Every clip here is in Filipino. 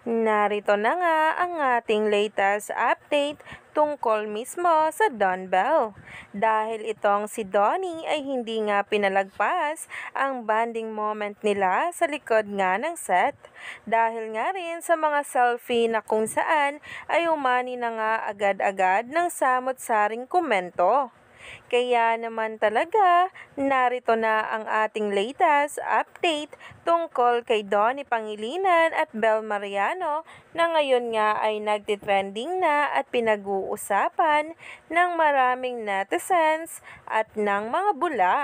Narito na nga ang ating latest update tungkol mismo sa Don Bell. Dahil itong si Donnie ay hindi nga pinalagpas ang bonding moment nila sa likod nga ng set. Dahil nga rin sa mga selfie na kung saan ay umani na nga agad-agad ng samot-saring komento. Kaya naman talaga, narito na ang ating latest update tungkol kay Donnie Pangilinan at Bel Mariano na ngayon nga ay nagtitrending na at pinag-uusapan ng maraming netizens at ng mga bula.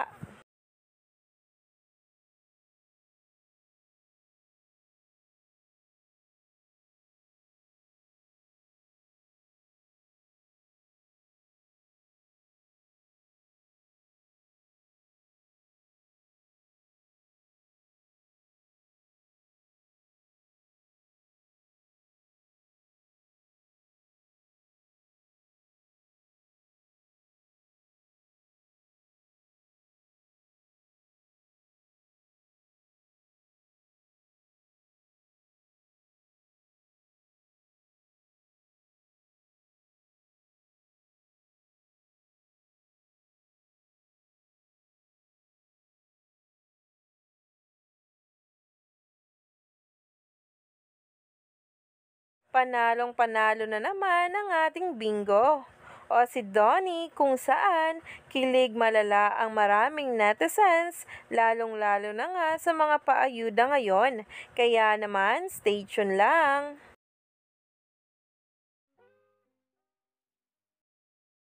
Panalong-panalo na naman ang ating bingo. O si Donnie kung saan kilig malala ang maraming netizens, lalong-lalo na nga sa mga paayuda ngayon. Kaya naman, stay tuned lang.